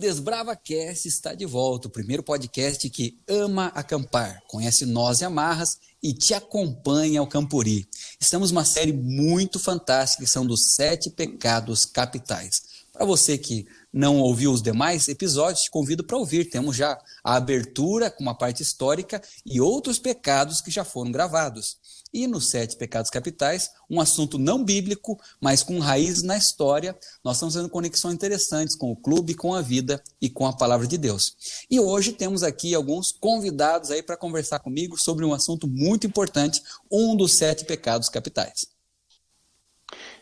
Desbrava Cast está de volta, o primeiro podcast que ama acampar, conhece nós e amarras e te acompanha ao Campuri. Estamos numa série muito fantástica, que são dos 7 pecados capitais. Para você que não ouviu os demais episódios, te convido para ouvir. Temos já a abertura com uma parte histórica e outros pecados que já foram gravados. E nos 7 pecados capitais, um assunto não bíblico, mas com raiz na história, nós estamos fazendo conexões interessantes com o clube, com a vida e com a palavra de Deus. E hoje temos aqui alguns convidados aí para conversar comigo sobre um assunto muito importante, um dos 7 pecados capitais.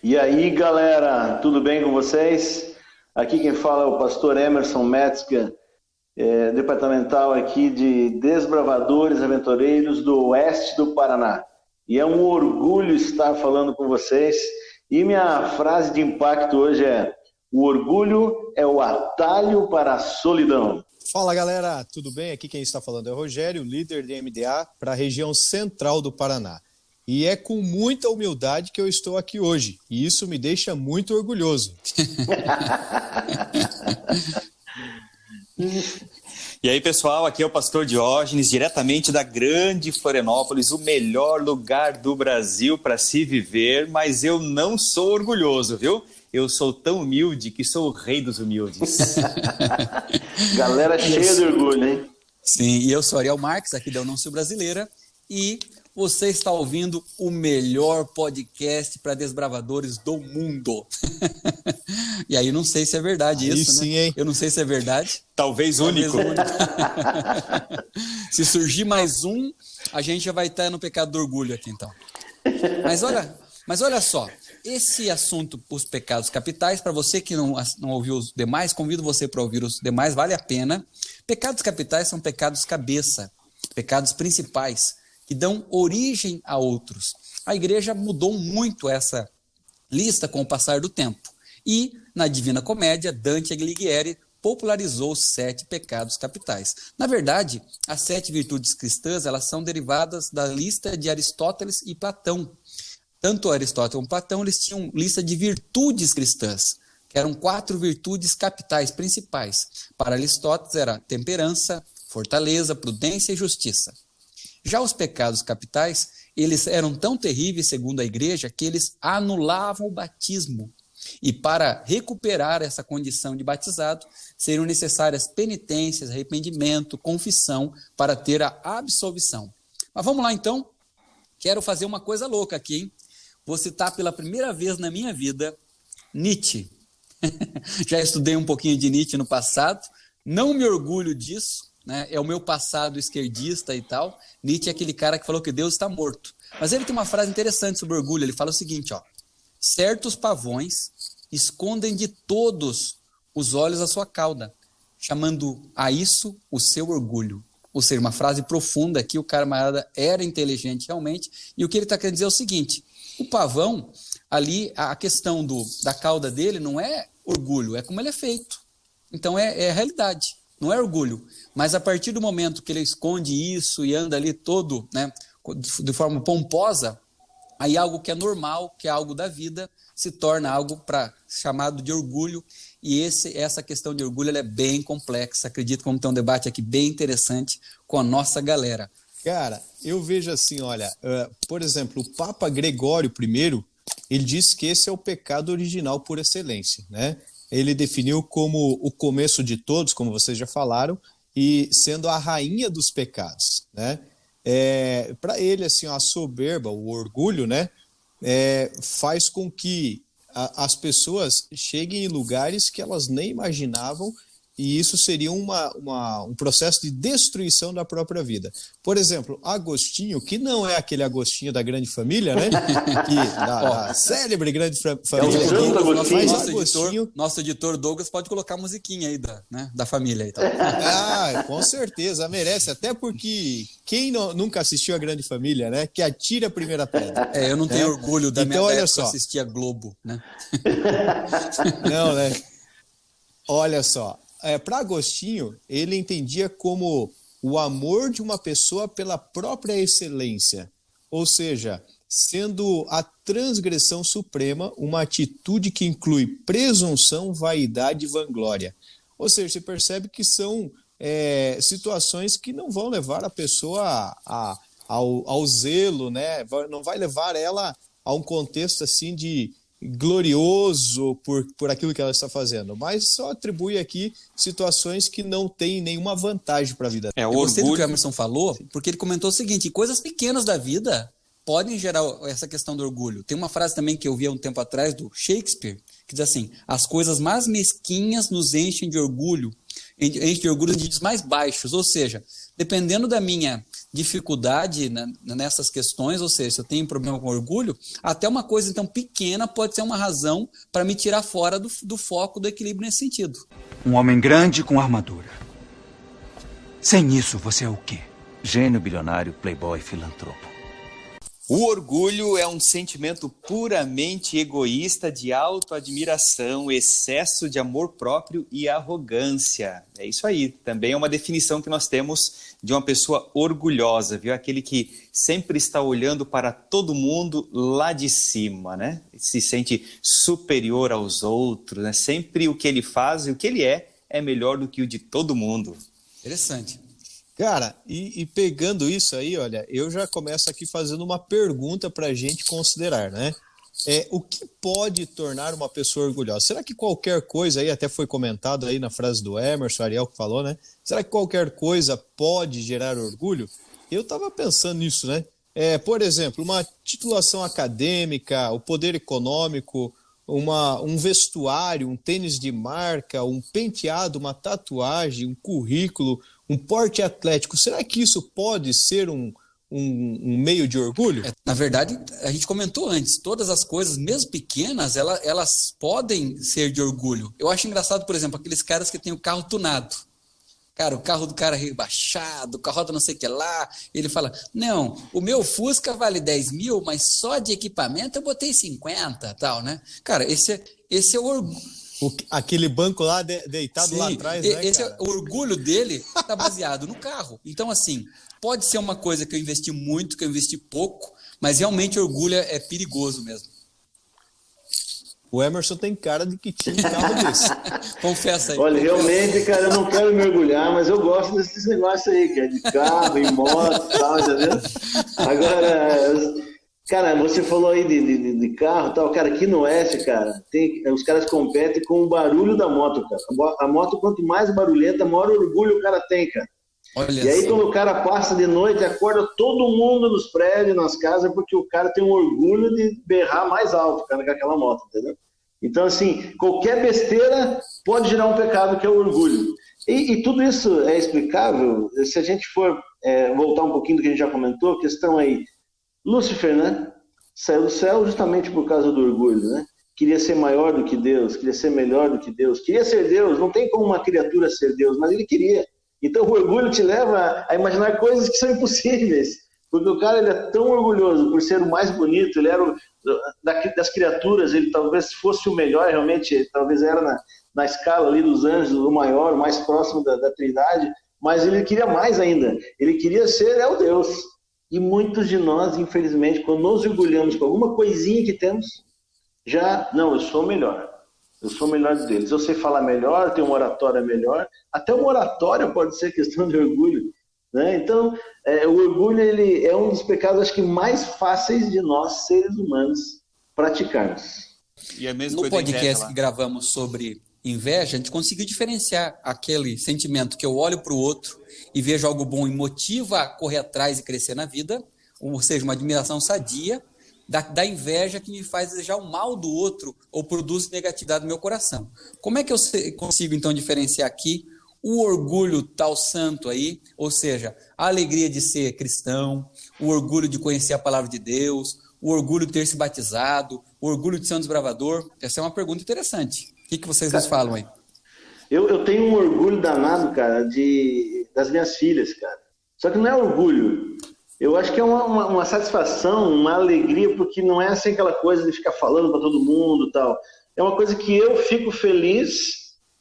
E aí, galera, tudo bem com vocês? Aqui quem fala é o pastor Emerson Metzger, departamental aqui de Desbravadores Aventureiros do Oeste do Paraná. E é um orgulho estar falando com vocês. E minha frase de impacto hoje é: o orgulho é o atalho para a solidão. Fala, galera, tudo bem? Aqui quem está falando é o Rogério, líder de MDA para a região central do Paraná. E é com muita humildade que eu estou aqui hoje. E isso me deixa muito orgulhoso. E aí, pessoal, aqui é o pastor Diógenes, diretamente da grande Florianópolis, o melhor lugar do Brasil para se viver, mas eu não sou orgulhoso, viu? Eu sou tão humilde que sou o rei dos humildes. Galera cheia de orgulho, hein? Sim, e eu sou Ariel Marques, aqui da União Sul Brasileira, e você está ouvindo o melhor podcast para desbravadores do mundo. E aí, não sei se é verdade aí isso, sim, né? Hein? Eu não sei se é verdade. Talvez único. Se surgir mais um, a gente já vai estar no pecado do orgulho aqui, então. Mas olha só, esse assunto, os pecados capitais, para você que não ouviu os demais, convido você para ouvir os demais, vale a pena. Pecados capitais são pecados cabeça, pecados principais, que dão origem a outros. A igreja mudou muito essa lista com o passar do tempo. E, na Divina Comédia, Dante Alighieri popularizou os 7 pecados capitais. Na verdade, as 7 virtudes cristãs, elas são derivadas da lista de Aristóteles e Platão. Tanto Aristóteles como Platão, eles tinham lista de virtudes cristãs, que eram 4 virtudes capitais principais. Para Aristóteles era temperança, fortaleza, prudência e justiça. Já os pecados capitais, eles eram tão terríveis, segundo a igreja, que eles anulavam o batismo. E para recuperar essa condição de batizado, seriam necessárias penitências, arrependimento, confissão, para ter a absolvição. Mas vamos lá então, quero fazer uma coisa louca aqui, hein? Vou citar pela primeira vez na minha vida Nietzsche. Já estudei um pouquinho de Nietzsche no passado, não me orgulho disso, né? É o meu passado esquerdista e tal. Nietzsche é aquele cara que falou que Deus está morto. Mas ele tem uma frase interessante sobre orgulho, ele fala o seguinte, ó: certos pavões escondem de todos os olhos a sua cauda, chamando a isso o seu orgulho. Ou seja, uma frase profunda aqui, o camarada era inteligente realmente, e o que ele está querendo dizer é o seguinte: o pavão, ali, a questão da cauda dele não é orgulho, é como ele é feito. Então é a realidade, não é orgulho. Mas a partir do momento que ele esconde isso e anda ali todo, né, de forma pomposa, aí algo que é normal, que é algo da vida, se torna algo chamado de orgulho. E essa questão de orgulho ela é bem complexa. Acredito que vamos ter um debate aqui bem interessante com a nossa galera. Cara, eu vejo assim, olha, por exemplo, o Papa Gregório I, ele disse que esse é o pecado original por excelência, né? Ele definiu como o começo de todos, como vocês já falaram, e sendo a rainha dos pecados, né? Para ele, assim, a soberba, o orgulho, né, faz com que as pessoas cheguem em lugares que elas nem imaginavam, e isso seria um processo de destruição da própria vida. Por exemplo, Agostinho, que não é aquele Agostinho da grande família, né? Da célebre grande família. Nosso editor Douglas pode colocar a musiquinha aí da família. Aí, tá? Com certeza, merece. Até porque quem nunca assistiu a Grande Família, né? Que atira a primeira pedra. Eu não tenho orgulho da minha época que assistia Globo, né? Não, né? Olha só. Para Agostinho, ele entendia como o amor de uma pessoa pela própria excelência, ou seja, sendo a transgressão suprema uma atitude que inclui presunção, vaidade e vanglória. Ou seja, você percebe que são situações que não vão levar a pessoa ao zelo, né? Não vai levar ela a um contexto assim de glorioso por aquilo que ela está fazendo, mas só atribui aqui situações que não têm nenhuma vantagem para a vida. Eu gostei do que o Emerson falou, porque ele comentou o seguinte: coisas pequenas da vida podem gerar essa questão do orgulho. Tem uma frase também que eu vi há um tempo atrás do Shakespeare, que diz assim: as coisas mais mesquinhas nos enchem de orgulho de níveis mais baixos, ou seja, dependendo da minha dificuldade nessas questões, ou seja, se eu tenho problema com orgulho, até uma coisa então pequena pode ser uma razão para me tirar fora do foco, do equilíbrio nesse sentido. Um homem grande com armadura. Sem isso, você é o quê? Gênio, bilionário, playboy, filantropo. O orgulho é um sentimento puramente egoísta de autoadmiração, excesso de amor próprio e arrogância. É isso aí. Também é uma definição que nós temos de uma pessoa orgulhosa, viu? Aquele que sempre está olhando para todo mundo lá de cima, né? Se sente superior aos outros, né? Sempre o que ele faz e o que ele é melhor do que o de todo mundo. Interessante. Cara, e pegando isso aí, olha, eu já começo aqui fazendo uma pergunta para a gente considerar, né? O que pode tornar uma pessoa orgulhosa? Será que qualquer coisa, aí até foi comentado aí na frase do Emerson, Ariel que falou, né? Será que qualquer coisa pode gerar orgulho? Eu estava pensando nisso, né? Por exemplo, uma titulação acadêmica, o poder econômico, um vestuário, um tênis de marca, um penteado, uma tatuagem, um currículo, um porte atlético. Será que isso pode ser um meio de orgulho? Na verdade, a gente comentou antes, todas as coisas, mesmo pequenas, elas podem ser de orgulho. Eu acho engraçado, por exemplo, aqueles caras que têm o carro tunado. Cara, o carro do cara rebaixado, o carro do não sei o que lá, ele fala, não, o meu Fusca vale 10 mil, mas só de equipamento eu botei 50, tal, né? Cara, esse é o orgulho. Aquele banco lá deitado lá atrás, né, cara? O orgulho dele está baseado no carro. Então, assim, pode ser uma coisa que eu investi muito, que eu investi pouco, mas realmente orgulho é perigoso mesmo. O Emerson tem cara de que tinha um carro desse. Confessa aí. Olha, realmente, cara, eu não quero me orgulhar, mas eu gosto desses negócios aí, que é de carro, e moto e tal, entendeu? Agora, cara, você falou aí de carro e tal, cara, aqui no Oeste, cara, os caras competem com o barulho da moto, cara. A moto, quanto mais barulhenta, maior orgulho o cara tem, cara. Olha e aí, só. quando o cara passa de noite, acorda todo mundo nos prédios, nas casas, porque o cara tem um orgulho de berrar mais alto, cara, com aquela moto, entendeu? Então, assim, qualquer besteira pode gerar um pecado, que é o orgulho. E tudo isso é explicável se a gente for voltar um pouquinho do que a gente já comentou, a questão aí, Lúcifer, né? Saiu do céu justamente por causa do orgulho, né? Queria ser maior do que Deus, queria ser melhor do que Deus, queria ser Deus, não tem como uma criatura ser Deus, mas ele queria. Então o orgulho te leva a imaginar coisas que são impossíveis, porque o cara ele é tão orgulhoso por ser o mais bonito, ele era das criaturas, ele talvez fosse o melhor, realmente, talvez era na escala ali dos anjos, o maior, o mais próximo da Trindade, mas ele queria mais ainda, ele queria ser o Deus. E muitos de nós, infelizmente, quando nos orgulhamos com alguma coisinha que temos, não, eu sou melhor deles, eu sei falar melhor, tenho uma oratória melhor, até uma oratória pode ser questão de orgulho, né? Então, o orgulho ele é um dos pecados, acho que mais fáceis de nós, seres humanos, praticarmos. E a mesma No coisa podcast que gravamos sobre inveja, a gente conseguiu diferenciar aquele sentimento que eu olho para o outro e vejo algo bom e motiva a correr atrás e crescer na vida, ou seja, uma admiração sadia, da inveja que me faz desejar o mal do outro ou produz negatividade no meu coração. Como é que eu consigo, então, diferenciar aqui o orgulho tal santo aí, ou seja, a alegria de ser cristão, o orgulho de conhecer a palavra de Deus, o orgulho de ter se batizado, o orgulho de ser um desbravador? Essa é uma pergunta interessante. O que vocês nos falam aí? Eu tenho um orgulho danado, cara, das minhas filhas, cara. Só que não é orgulho. Eu acho que é uma satisfação, uma alegria, porque não é assim aquela coisa de ficar falando para todo mundo e tal. É uma coisa que eu fico feliz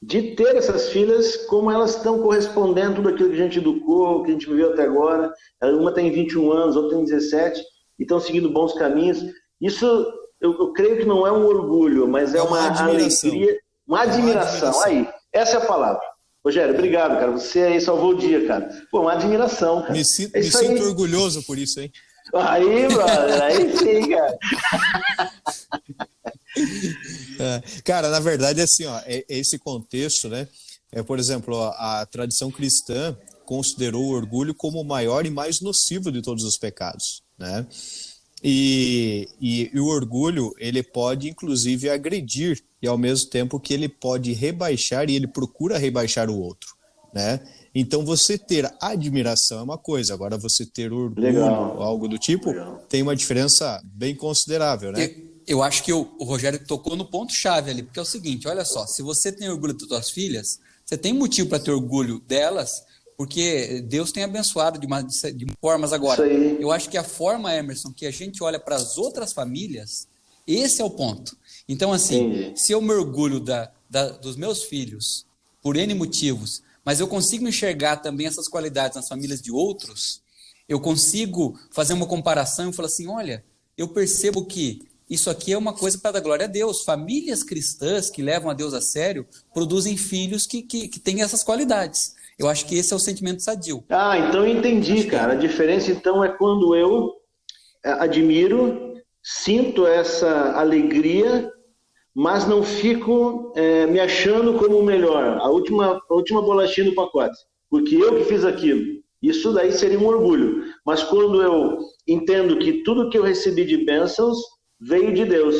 de ter essas filhas, como elas estão correspondendo a tudo aquilo que a gente educou, que a gente viveu até agora. Uma tem 21 anos, outra tem 17, e estão seguindo bons caminhos. Isso, eu creio que não é um orgulho, mas é uma alegria, uma admiração. Aí, Essa é a palavra. Rogério, obrigado, cara. Você aí salvou o dia, cara. Pô, uma admiração, cara. Me sinto aí. orgulhoso por isso, hein? Aí, brother, aí sim, cara. Cara, na verdade, assim, ó, esse contexto, né? Por exemplo, a tradição cristã considerou o orgulho como o maior e mais nocivo de todos os pecados, né? E o orgulho, ele pode, inclusive, agredir, e ao mesmo tempo que ele pode rebaixar, e ele procura rebaixar o outro, né? Então, você ter admiração é uma coisa, agora você ter orgulho, algo do tipo, tem uma diferença bem considerável, né? Eu acho que o Rogério tocou no ponto-chave ali, porque é o seguinte, olha só, se você tem orgulho das suas filhas, você tem motivo para ter orgulho delas, porque Deus tem abençoado de formas agora. Eu acho que a forma, Emerson, que a gente olha para as outras famílias, esse é o ponto. Então, assim, se eu me orgulho dos meus filhos, por N motivos, mas eu consigo enxergar também essas qualidades nas famílias de outros, eu consigo fazer uma comparação e falar assim, olha, eu percebo que isso aqui é uma coisa para dar glória a Deus. Famílias cristãs que levam a Deus a sério produzem filhos que têm essas qualidades. Eu acho que esse é o sentimento sadio. Então eu entendi, cara. A diferença, então, é quando eu admiro, sinto essa alegria, mas não fico me achando como o melhor, a última bolachinha do pacote, porque eu que fiz aquilo. Isso daí seria um orgulho. Mas quando eu entendo que tudo que eu recebi de bênçãos veio de Deus.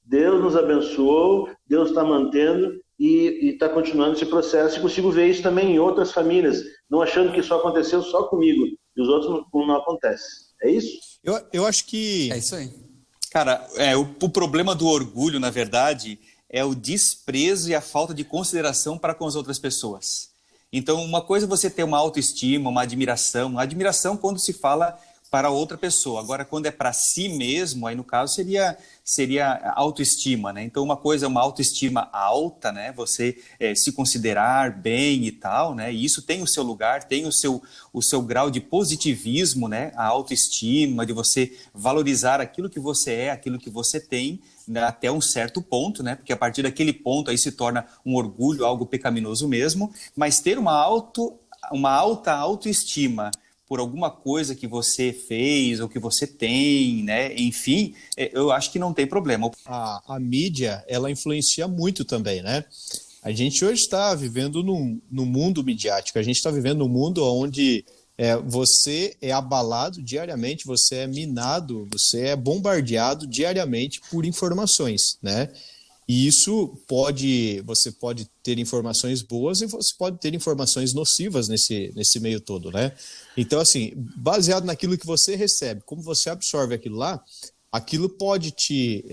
Deus nos abençoou, Deus está mantendo e está continuando esse processo, e consigo ver isso também em outras famílias, não achando que isso aconteceu só comigo, e os outros não acontece. É isso? Eu acho que... É isso aí. Cara, o problema do orgulho, na verdade, é o desprezo e a falta de consideração para com as outras pessoas. Então, uma coisa é você ter uma autoestima, uma admiração. A admiração quando se fala para outra pessoa. Agora, quando é para si mesmo, aí no caso seria autoestima, né? Então, uma coisa é uma autoestima alta, né? Você se considerar bem e tal, né? E isso tem o seu lugar, tem o seu grau de positivismo, né? A autoestima, de você valorizar aquilo que você é, aquilo que você tem, né? Até um certo ponto, né? Porque a partir daquele ponto aí se torna um orgulho, algo pecaminoso mesmo, mas ter uma alta autoestima por alguma coisa que você fez ou que você tem, né? Enfim, eu acho que não tem problema. A mídia, ela influencia muito também, né? A gente hoje está vivendo num mundo midiático, a gente está vivendo num mundo onde você é abalado diariamente, você é minado, você é bombardeado diariamente por informações, né? E isso você pode ter informações boas e você pode ter informações nocivas nesse meio todo, né? Então, assim, baseado naquilo que você recebe, como você absorve aquilo lá, aquilo pode te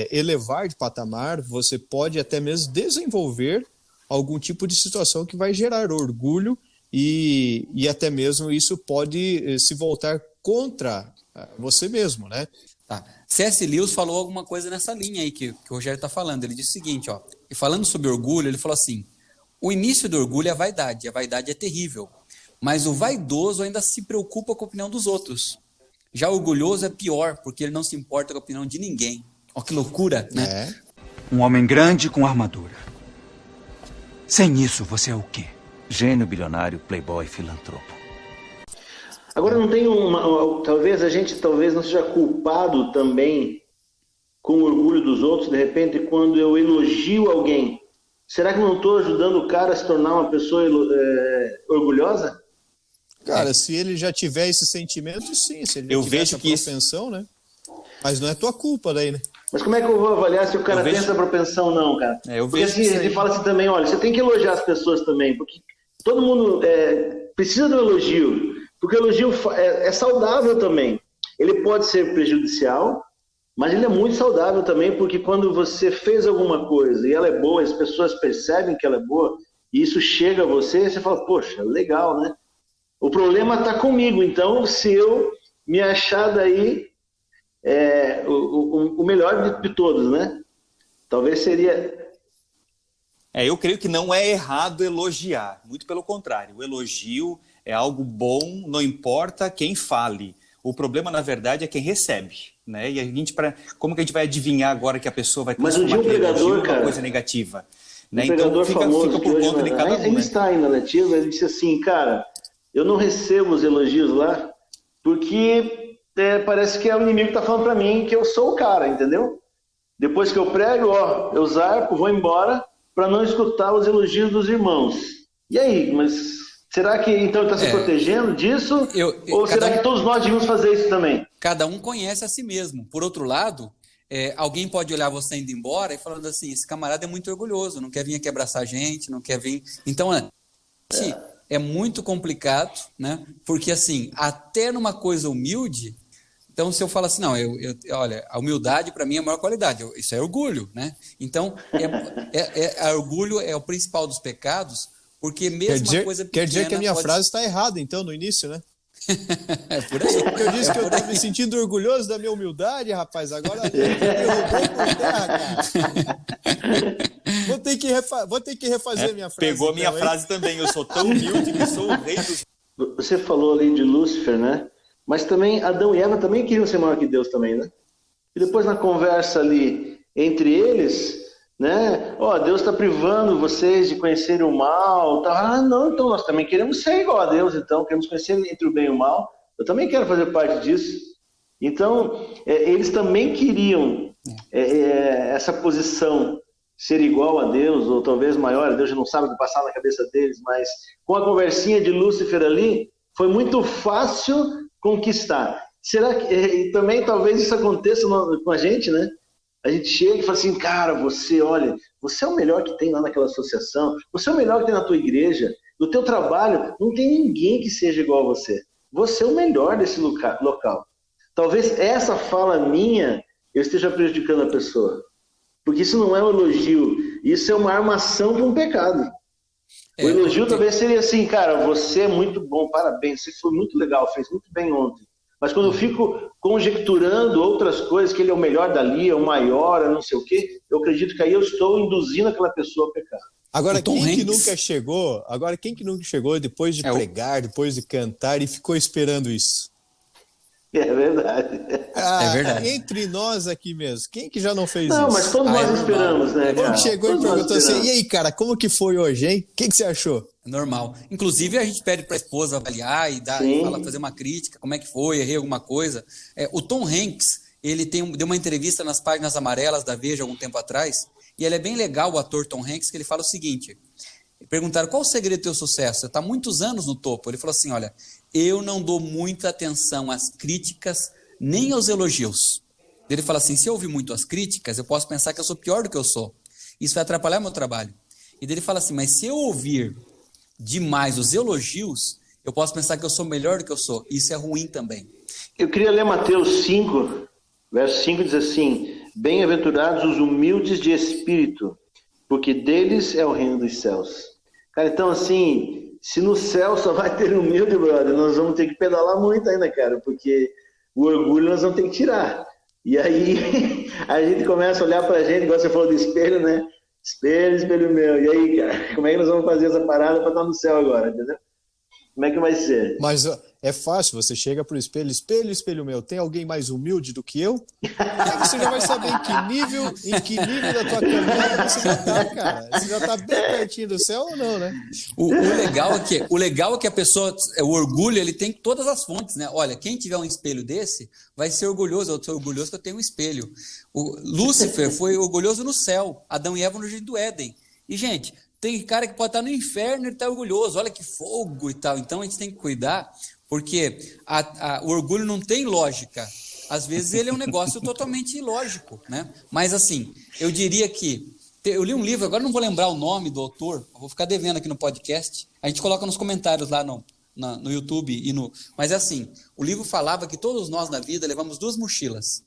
elevar de patamar, você pode até mesmo desenvolver algum tipo de situação que vai gerar orgulho e até mesmo isso pode se voltar contra você mesmo, né? Tá. C.S. Lewis falou alguma coisa nessa linha aí que o Rogério está falando. Ele disse o seguinte, ó, e falando sobre orgulho, ele falou assim, o início do orgulho é a vaidade é terrível, mas o vaidoso ainda se preocupa com a opinião dos outros. Já o orgulhoso é pior, porque ele não se importa com a opinião de ninguém. Ó, que loucura, né? Um homem grande com armadura. Sem isso, você é o quê? Gênio bilionário, playboy, filantropo. Agora não tem talvez a gente não seja culpado também com o orgulho dos outros, de repente, quando eu elogio alguém. Será que eu não estou ajudando o cara a se tornar uma pessoa orgulhosa? Cara, se ele já tiver esse sentimento, sim. Se ele já tiver essa propensão, né? Mas não é tua culpa daí, né? Mas como é que eu vou avaliar se o cara tem essa propensão, não, cara? Porque assim, ele fala assim também, olha, você tem que elogiar as pessoas também, porque todo mundo precisa do elogio. Porque o elogio é saudável também. Ele pode ser prejudicial, mas ele é muito saudável também, porque quando você fez alguma coisa e ela é boa, as pessoas percebem que ela é boa, e isso chega a você, você fala, poxa, legal, né? O problema está comigo, então, se eu me achar daí o melhor de todos, né? Talvez seria... Eu creio que não é errado elogiar, muito pelo contrário. O elogio é algo bom, não importa quem fale. O problema, na verdade, é quem recebe, né? E como que a gente vai adivinhar agora que a pessoa vai transformar aquele elogio em uma coisa negativa? Né? Um pregador Então famoso fica por que hoje, conta de cada um. ele Né? está aí na Nativa, ele disse assim, cara, eu não recebo os elogios lá porque parece que é o inimigo que está falando para mim que eu sou o cara, entendeu? Depois que eu prego, eu zarpo, vou embora para não escutar os elogios dos irmãos. E aí, mas será que então ele está se protegendo disso? Ou será que todos nós devíamos fazer isso também? Cada um conhece a si mesmo. Por outro lado, alguém pode olhar você indo embora e falando assim, esse camarada é muito orgulhoso, não quer vir aqui abraçar a gente, não quer vir... Então, é muito complicado, né? Porque, assim, até numa coisa humilde, então se eu falo assim, não, olha, a humildade para mim é a maior qualidade, isso é orgulho, né? Então, orgulho é o principal dos pecados, porque mesmo a coisa pequena... Quer dizer que a minha frase está errada, então, no início, né? É por aí. Eu disse que eu estou me sentindo orgulhoso da minha humildade, rapaz. Agora derrubou por terra, cara. Vou ter que refazer minha frase. Pegou a minha frase também. Eu sou tão humilde que sou o rei dos... Você falou ali de Lúcifer, né? Mas também Adão e Eva também queriam ser maior que Deus também, né? E depois na conversa ali entre eles, né? Deus está privando vocês de conhecerem o mal. Tá? Não, então nós também queremos ser igual a Deus, então queremos conhecer entre o bem e o mal. Eu também quero fazer parte disso. Então, eles também queriam essa posição, ser igual a Deus, ou talvez maior a Deus, já não sabe o que passar na cabeça deles, mas com a conversinha de Lúcifer ali, foi muito fácil conquistar. Será que e também talvez isso aconteça com a gente, né? A gente chega e fala assim, cara, você é o melhor que tem lá naquela associação, você é o melhor que tem na tua igreja, no teu trabalho, não tem ninguém que seja igual a você. Você é o melhor desse local. Talvez essa fala minha eu esteja prejudicando a pessoa. Porque isso não é um elogio, isso é uma armação para um pecado. O elogio talvez seria assim, cara, você é muito bom, parabéns, você foi muito legal, fez muito bem ontem. Mas quando eu fico conjecturando outras coisas, que ele é o melhor dali, é o maior, é não sei o quê, eu acredito que aí eu estou induzindo aquela pessoa a pecar. Agora, quem que nunca chegou depois de pregar, depois de cantar e ficou esperando isso? É verdade. É verdade. Entre nós aqui mesmo, quem que já não fez isso? Não, mas todos nós esperamos, né, cara? Quando chegou todos e perguntou assim, e aí, cara, como que foi hoje, hein? O que você achou? Normal. Inclusive, a gente pede para a esposa avaliar e fazer uma crítica, como é que foi, errei alguma coisa. O Tom Hanks, ele deu uma entrevista nas páginas amarelas da Veja algum tempo atrás, e ele é bem legal, o ator Tom Hanks, que ele fala o seguinte, perguntaram, qual o segredo do teu sucesso? Você está há muitos anos no topo. Ele falou assim, olha, eu não dou muita atenção às críticas, nem aos elogios. Ele fala assim, se eu ouvir muito as críticas, eu posso pensar que eu sou pior do que eu sou. Isso vai atrapalhar meu trabalho. E ele fala assim, mas se eu ouvir demais os elogios, eu posso pensar que eu sou melhor do que eu sou. Isso é ruim também. Eu queria ler Mateus 5, verso 5, diz assim, bem-aventurados os humildes de espírito, porque deles é o reino dos céus. Cara, então assim, se no céu só vai ter humilde, brother, nós vamos ter que pedalar muito ainda, cara, porque o orgulho nós vamos ter que tirar. E aí a gente começa a olhar pra gente, igual você falou do espelho, né? Espelho, espelho meu. E aí, cara, como é que nós vamos fazer essa parada para estar no céu agora, entendeu? Como é que vai ser? Mas é fácil, você chega pro espelho, espelho, espelho meu, tem alguém mais humilde do que eu? Aí você já vai saber em que nível da tua caminhada você já tá, cara. Você já tá bem pertinho do céu ou não, né? O legal é que a pessoa, o orgulho, ele tem todas as fontes, né? Olha, quem tiver um espelho desse, vai ser orgulhoso. Eu sou orgulhoso que eu tenho um espelho. O Lúcifer foi orgulhoso no céu, Adão e Eva no jardim do Éden. E, gente, tem cara que pode estar no inferno e ele está orgulhoso, olha que fogo e tal. Então a gente tem que cuidar, porque o orgulho não tem lógica. Às vezes ele é um negócio totalmente ilógico, né? Mas assim, eu diria que... Eu li um livro, agora não vou lembrar o nome do autor, vou ficar devendo aqui no podcast. A gente coloca nos comentários lá no YouTube. Mas assim, o livro falava que todos nós na vida levamos duas mochilas.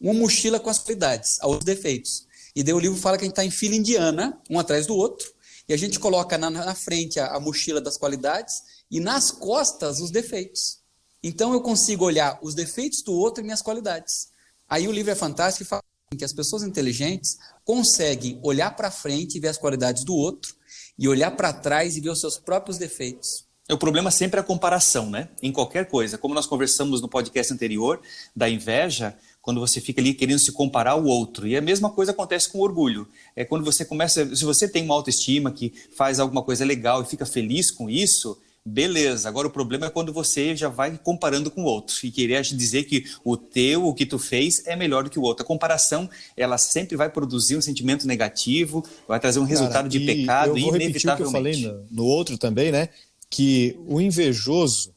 Uma mochila com as qualidades, a outra defeitos. E daí o livro fala que a gente está em fila indiana, um atrás do outro, e a gente coloca na frente a mochila das qualidades e nas costas os defeitos. Então eu consigo olhar os defeitos do outro e minhas qualidades. Aí o livro é fantástico e fala que as pessoas inteligentes conseguem olhar para frente e ver as qualidades do outro e olhar para trás e ver os seus próprios defeitos. O problema sempre é a comparação, né? Em qualquer coisa. Como nós conversamos no podcast anterior da inveja, quando você fica ali querendo se comparar ao outro. E a mesma coisa acontece com o orgulho. É quando você começa, se você tem uma autoestima que faz alguma coisa legal e fica feliz com isso, beleza. Agora o problema é quando você já vai comparando com o outro e querer dizer que o que tu fez é melhor do que o outro. A comparação, ela sempre vai produzir um sentimento negativo, vai trazer um resultado de pecado eu vou repetir o que eu falei no outro também, né? Que o invejoso,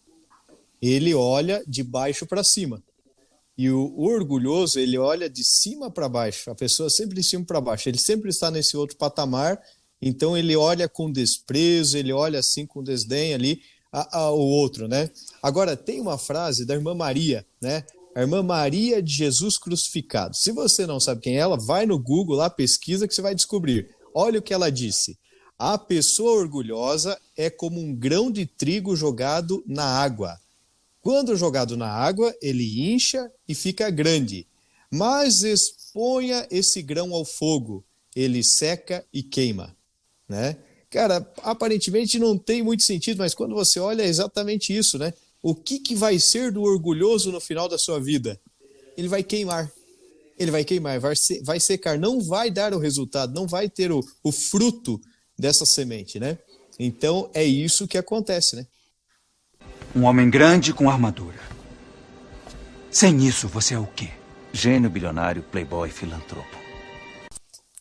ele olha de baixo para cima. E o orgulhoso, ele olha de cima para baixo. A pessoa sempre de cima para baixo. Ele sempre está nesse outro patamar. Então ele olha com desprezo, ele olha assim com desdém ali ao outro, né? Agora, tem uma frase da irmã Maria, né? A irmã Maria de Jesus crucificado. Se você não sabe quem é ela, vai no Google lá, pesquisa que você vai descobrir. Olha o que ela disse. A pessoa orgulhosa é como um grão de trigo jogado na água. Quando jogado na água, ele incha e fica grande. Mas exponha esse grão ao fogo, ele seca e queima, né? Cara, aparentemente não tem muito sentido, mas quando você olha é exatamente isso, né? O que vai ser do orgulhoso no final da sua vida? Ele vai queimar. Ele vai queimar, vai secar, não vai dar o resultado, não vai ter o fruto dessa semente, né? Então é isso que acontece, né? Um homem grande com armadura. Sem isso, você é o quê? Gênio bilionário, playboy, filantropo.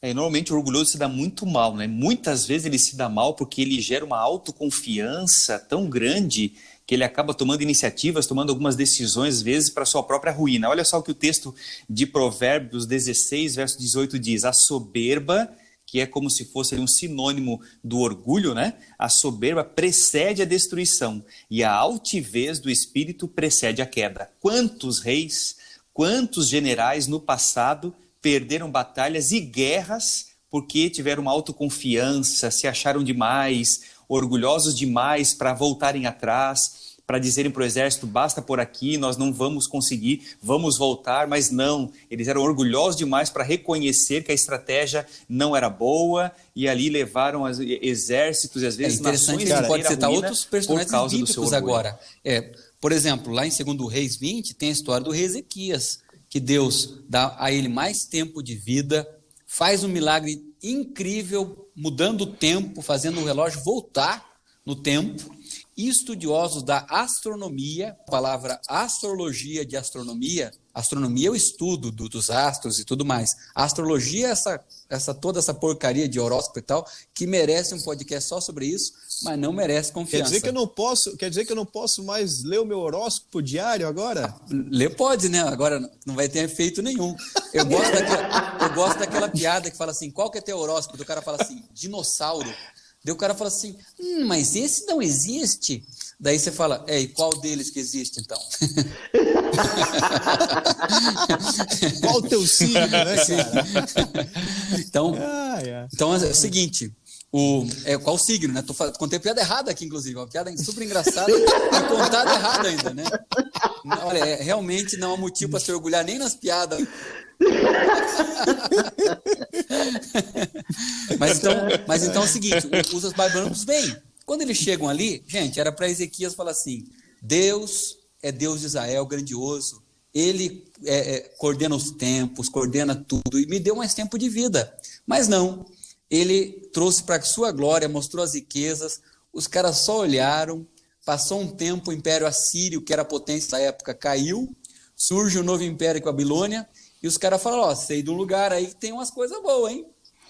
Normalmente o orgulhoso se dá muito mal, né? Muitas vezes ele se dá mal porque ele gera uma autoconfiança tão grande que ele acaba tomando iniciativas, tomando algumas decisões, às vezes, para sua própria ruína. Olha só o que o texto de Provérbios 16, verso 18 diz. A soberba, que é como se fosse um sinônimo do orgulho, né? A soberba precede a destruição e a altivez do espírito precede a queda. Quantos reis, quantos generais no passado perderam batalhas e guerras porque tiveram uma autoconfiança, se acharam demais, orgulhosos demais para voltarem atrás, para dizerem para o exército, basta por aqui, nós não vamos conseguir, vamos voltar, mas não, eles eram orgulhosos demais para reconhecer que a estratégia não era boa e ali levaram exércitos e às vezes nações inteiras. A gente pode citar ruína outros personagens bíblicos agora. Por exemplo, lá em 2 Reis 20 tem a história do rei Ezequias, que Deus dá a ele mais tempo de vida, faz um milagre incrível, mudando o tempo, fazendo o relógio voltar no tempo. E estudiosos da astronomia, a palavra astrologia de astronomia é o estudo dos astros e tudo mais. A astrologia é toda essa porcaria de horóscopo e tal, que merece um podcast só sobre isso, mas não merece confiança. Quer dizer que eu não posso mais ler o meu horóscopo diário agora? Ler pode, né? Agora não vai ter efeito nenhum. Eu gosto daquela piada que fala assim, qual que é teu horóscopo? O cara fala assim, dinossauro. Daí o cara fala assim, mas esse não existe. Daí você fala, e qual deles que existe, então? Qual o teu signo, né, cara? Então é o seguinte, qual o signo, né? Contei piada errada aqui, inclusive, uma piada super engraçada e contada errada ainda, né? Olha, realmente não há motivo para se orgulhar nem nas piadas. Mas então é o seguinte, os babilônicos vêm. Quando eles chegam ali, gente, era para Ezequias falar assim, Deus é Deus de Israel, grandioso, ele coordena os tempos, coordena tudo, e me deu mais tempo de vida. Mas não, ele trouxe para sua glória, mostrou as riquezas, os caras só olharam, passou um tempo, o Império Assírio, que era a potência da época, caiu, surge o novo Império com a Babilônia, e os caras falaram, sei de um lugar aí que tem umas coisas boas, hein?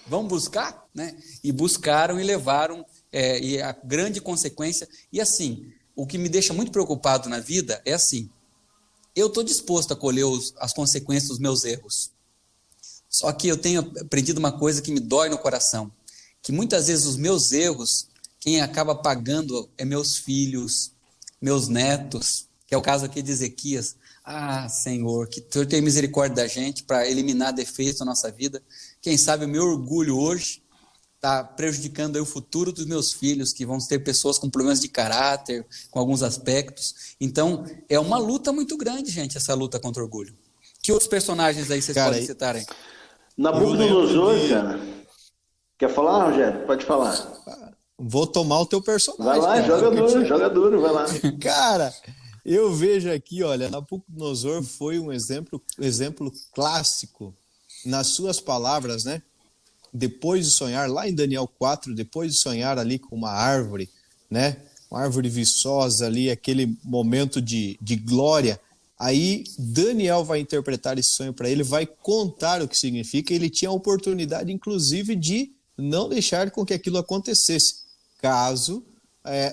Vamos buscar? Né? E buscaram e levaram, e a grande consequência... E assim, o que me deixa muito preocupado na vida é assim, eu estou disposto a colher as consequências dos meus erros. Só que eu tenho aprendido uma coisa que me dói no coração, que muitas vezes os meus erros, quem acaba pagando é meus filhos, meus netos, que é o caso aqui de Ezequias. Ah, Senhor, que o Senhor tenha misericórdia da gente para eliminar defeitos da nossa vida. Quem sabe o meu orgulho hoje está prejudicando aí o futuro dos meus filhos, que vão ter pessoas com problemas de caráter, com alguns aspectos. Então, é uma luta muito grande, gente, essa luta contra o orgulho. Que outros personagens aí vocês podem citarem? Nabucodonosor, cara. Quer falar, Rogério? Pode falar. Vou tomar o teu personagem. Vai lá, joga duro, vai lá. Cara, eu vejo aqui, olha, Nabucodonosor foi um exemplo clássico nas suas palavras, né? Depois de sonhar, lá em Daniel 4, depois de sonhar ali com uma árvore, né? Uma árvore viçosa ali, aquele momento de glória. Aí Daniel vai interpretar esse sonho para ele, vai contar o que significa. Ele tinha a oportunidade, inclusive, de não deixar com que aquilo acontecesse, caso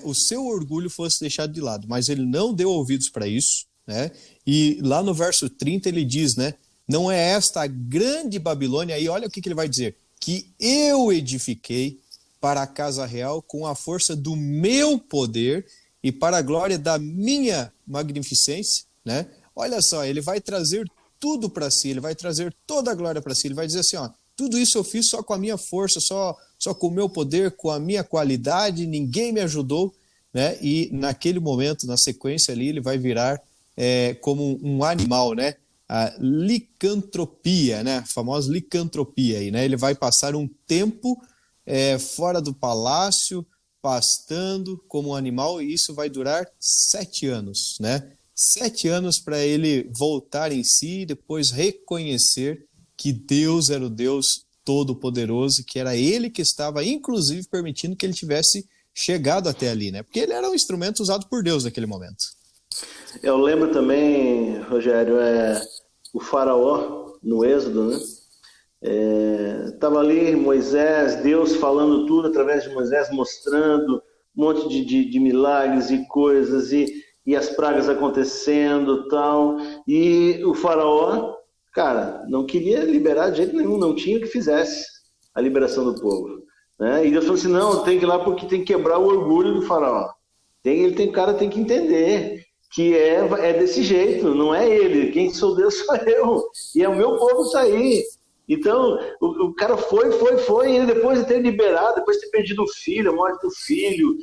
o seu orgulho fosse deixado de lado. Mas ele não deu ouvidos para isso, né? E lá no verso 30 ele diz, né? Não é esta a grande Babilônia, aí olha o que ele vai dizer, que eu edifiquei para a casa real com a força do meu poder e para a glória da minha magnificência, né? Olha só, ele vai trazer tudo para si, ele vai trazer toda a glória para si, ele vai dizer assim, ó, tudo isso eu fiz só com a minha força, só com o meu poder, com a minha qualidade, ninguém me ajudou, né? E naquele momento, na sequência ali, ele vai virar como um animal, né? A licantropia, né? A famosa licantropia aí, né? Ele vai passar um tempo fora do palácio, pastando como um animal, e isso vai durar 7 anos, né? 7 anos para ele voltar em si e depois reconhecer que Deus era o Deus Todo-Poderoso, que era ele que estava, inclusive, permitindo que ele tivesse chegado até ali, né? Porque ele era um instrumento usado por Deus naquele momento. Eu lembro também, Rogério, o faraó no Êxodo, né? Estava ali Moisés, Deus falando tudo através de Moisés, mostrando um monte de milagres e coisas, e as pragas acontecendo, tal, e o faraó, cara, não queria liberar de jeito nenhum, não tinha que fizesse a liberação do povo, né? E Deus falou assim, não, tem que ir lá porque tem que quebrar o orgulho do faraó. O cara tem que entender que é desse jeito, não é ele, quem sou Deus sou eu, e é o meu povo sair. Então, o cara foi, e ele, depois de ter liberado, depois de ter perdido o filho, a morte do filho,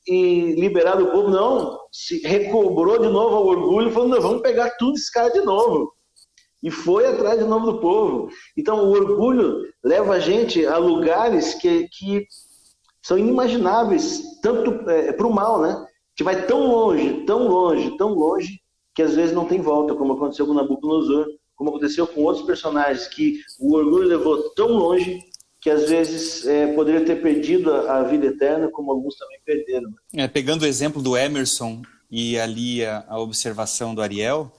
e liberado o povo, não, se recobrou de novo ao orgulho, falando, não, vamos pegar tudo esse cara de novo. E foi atrás de novo do povo. Então, o orgulho leva a gente a lugares que são inimagináveis, tanto para o mal, né? Que vai tão longe, que às vezes não tem volta, como aconteceu com Nabucodonosor, como aconteceu com outros personagens, que o orgulho levou tão longe que às vezes poderia ter perdido a vida eterna, como alguns também perderam. Pegando o exemplo do Emerson e ali a observação do Ariel,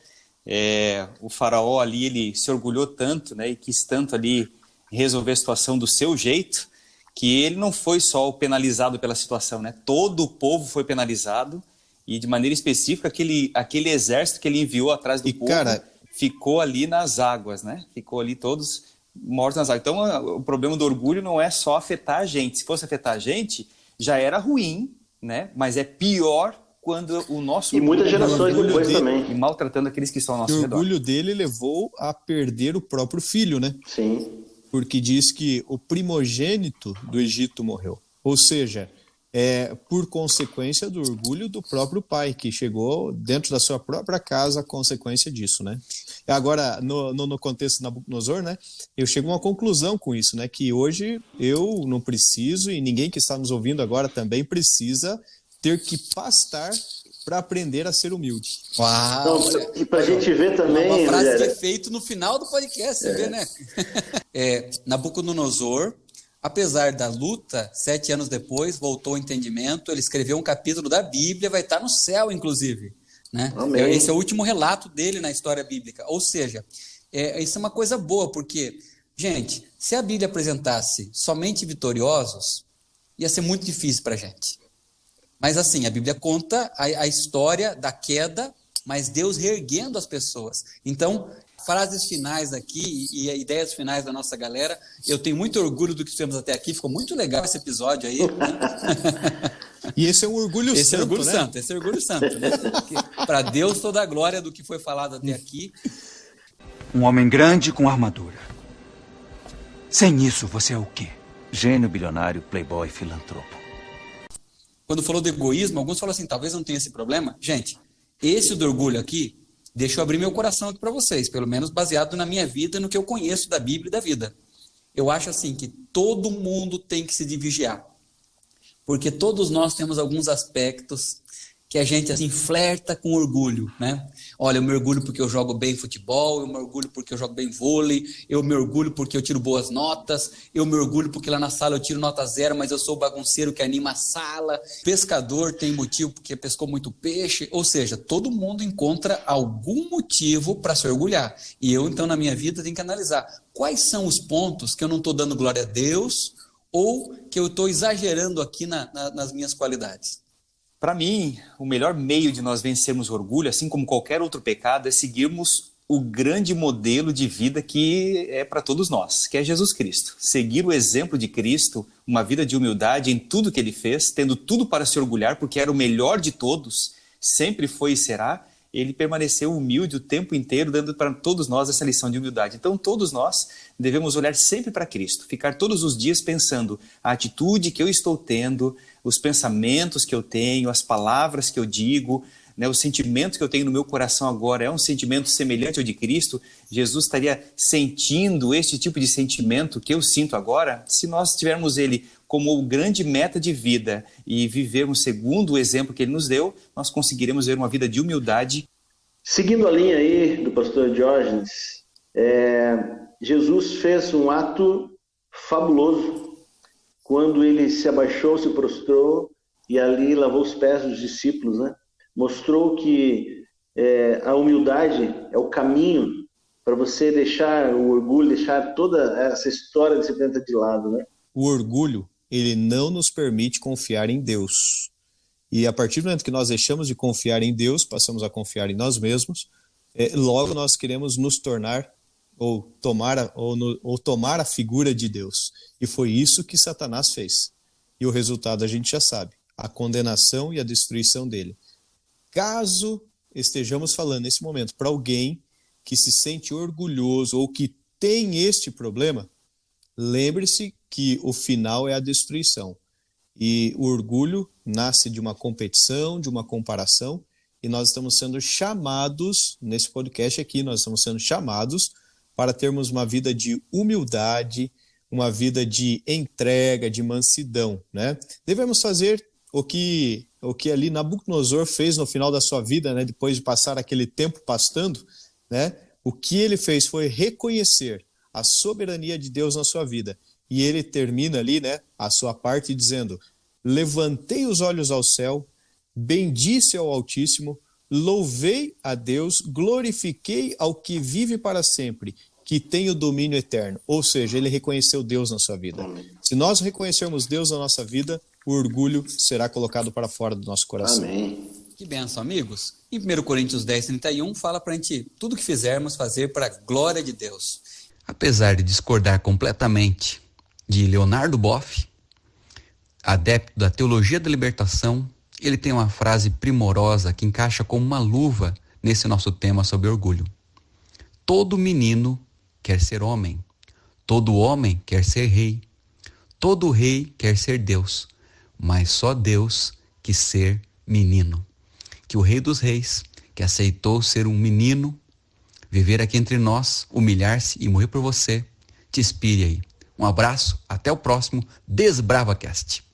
o faraó ali, ele se orgulhou tanto, né, e quis tanto ali resolver a situação do seu jeito, que ele não foi só o penalizado pela situação, né? Todo o povo foi penalizado, e de maneira específica aquele exército que ele enviou atrás do povo, ficou ali nas águas, né? Ficou ali todos mortos nas águas. Então, o problema do orgulho não é só afetar a gente. Se fosse afetar a gente, já era ruim, né? Mas é pior quando o nosso... E muitas gerações depois também. E maltratando aqueles que estão ao nosso redor. O orgulho dele levou a perder o próprio filho, né? Sim. Porque diz que o primogênito do Egito morreu. Ou seja, por consequência do orgulho do próprio pai, que chegou dentro da sua própria casa a consequência disso, né? Agora, no contexto de Nabucodonosor, né, eu chego a uma conclusão com isso, né, que hoje eu não preciso, e ninguém que está nos ouvindo agora também precisa ter que pastar para aprender a ser humilde. Uau! Então, e para a gente ver também... Uma frase de efeito no final do podcast, você vê, né? Nabucodonosor, apesar da luta, 7 anos depois, voltou ao entendimento, ele escreveu um capítulo da Bíblia, vai estar no céu, inclusive. Né? Esse é o último relato dele na história bíblica. Ou seja, isso é uma coisa boa, porque, gente, se a Bíblia apresentasse somente vitoriosos, ia ser muito difícil para a gente. Mas assim, a Bíblia conta a história da queda, mas Deus reerguendo as pessoas. Então, frases finais aqui e ideias finais da nossa galera. Eu tenho muito orgulho do que fizemos até aqui. Ficou muito legal esse episódio aí. Né? E esse é um orgulho santo, esse é orgulho né? santo, esse é orgulho santo. Né? Para Deus toda a glória do que foi falado até aqui. Um homem grande com armadura. Sem isso, você é o quê? Gênio, bilionário, playboy, filantropo. Quando falou de egoísmo, alguns falam assim, talvez não tenha esse problema. Gente, esse do orgulho aqui, deixa eu abrir meu coração aqui para vocês, pelo menos baseado na minha vida, no que eu conheço da Bíblia e da vida. Eu acho assim que todo mundo tem que se vigiar. porque todos nós temos alguns aspectos que a gente assim flerta com orgulho, né? Olha, eu me orgulho porque eu jogo bem futebol, eu me orgulho porque eu jogo bem vôlei, eu me orgulho porque eu tiro boas notas, eu me orgulho porque lá na sala eu tiro nota 0, mas eu sou o bagunceiro que anima a sala. Pescador tem motivo porque pescou muito peixe, ou seja, todo mundo encontra algum motivo para se orgulhar. E eu, então, na minha vida, tenho que analisar quais são os pontos que eu não estou dando glória a Deus ou que eu estou exagerando aqui nas minhas qualidades. Para mim, o melhor meio de nós vencermos o orgulho, assim como qualquer outro pecado, é seguirmos o grande modelo de vida que é para todos nós, que é Jesus Cristo. Seguir o exemplo de Cristo, uma vida de humildade em tudo que ele fez, tendo tudo para se orgulhar, porque era o melhor de todos, sempre foi e será. Ele permaneceu humilde o tempo inteiro, dando para todos nós essa lição de humildade. Então, todos nós devemos olhar sempre para Cristo, ficar todos os dias pensando a atitude que eu estou tendo, os pensamentos que eu tenho, as palavras que eu digo, né, o sentimento que eu tenho no meu coração agora é um sentimento semelhante ao de Cristo. Jesus estaria sentindo este tipo de sentimento que eu sinto agora? Se nós tivermos ele como grande meta de vida e vivermos segundo o exemplo que ele nos deu, nós conseguiremos ver uma vida de humildade. Seguindo a linha aí do pastor Diógenes, Jesus fez um ato fabuloso quando ele se abaixou, se prostrou e ali lavou os pés dos discípulos, né? Mostrou que a humildade é o caminho para você deixar o orgulho, deixar toda essa história de se plantar de lado, né? O orgulho, ele não nos permite confiar em Deus. E a partir do momento que nós deixamos de confiar em Deus, passamos a confiar em nós mesmos, logo nós queremos nos tornar ou tomar a figura de Deus. E foi isso que Satanás fez. E o resultado a gente já sabe, a condenação e a destruição dele. Caso estejamos falando nesse momento para alguém que se sente orgulhoso ou que tem este problema, lembre-se que o final é a destruição. E o orgulho nasce de uma competição, de uma comparação, e nós estamos sendo chamados, nesse podcast aqui, nós estamos sendo chamados para termos uma vida de humildade, uma vida de entrega, de mansidão, né? Devemos fazer o que ali Nabucodonosor fez no final da sua vida, né? Depois de passar aquele tempo pastando, né? O que ele fez foi reconhecer a soberania de Deus na sua vida. E ele termina ali, né, a sua parte dizendo: levantei os olhos ao céu, bendisse ao Altíssimo, louvei a Deus, glorifiquei ao que vive para sempre, que tem o domínio eterno. Ou seja, ele reconheceu Deus na sua vida. Amém. Se nós reconhecermos Deus na nossa vida, o orgulho será colocado para fora do nosso coração. Amém. Que bênção, amigos. Em 1 Coríntios 10:31 fala para a gente tudo que fizermos fazer para a glória de Deus. Apesar de discordar completamente de Leonardo Boff, adepto da teologia da libertação, ele tem uma frase primorosa que encaixa como uma luva nesse nosso tema sobre orgulho. Todo menino quer ser homem, todo homem quer ser rei, todo rei quer ser Deus, mas só Deus quis ser menino. Que o Rei dos Reis, que aceitou ser um menino, viver aqui entre nós, humilhar-se e morrer por você, te inspire aí. Um abraço, até o próximo DesbravaCast.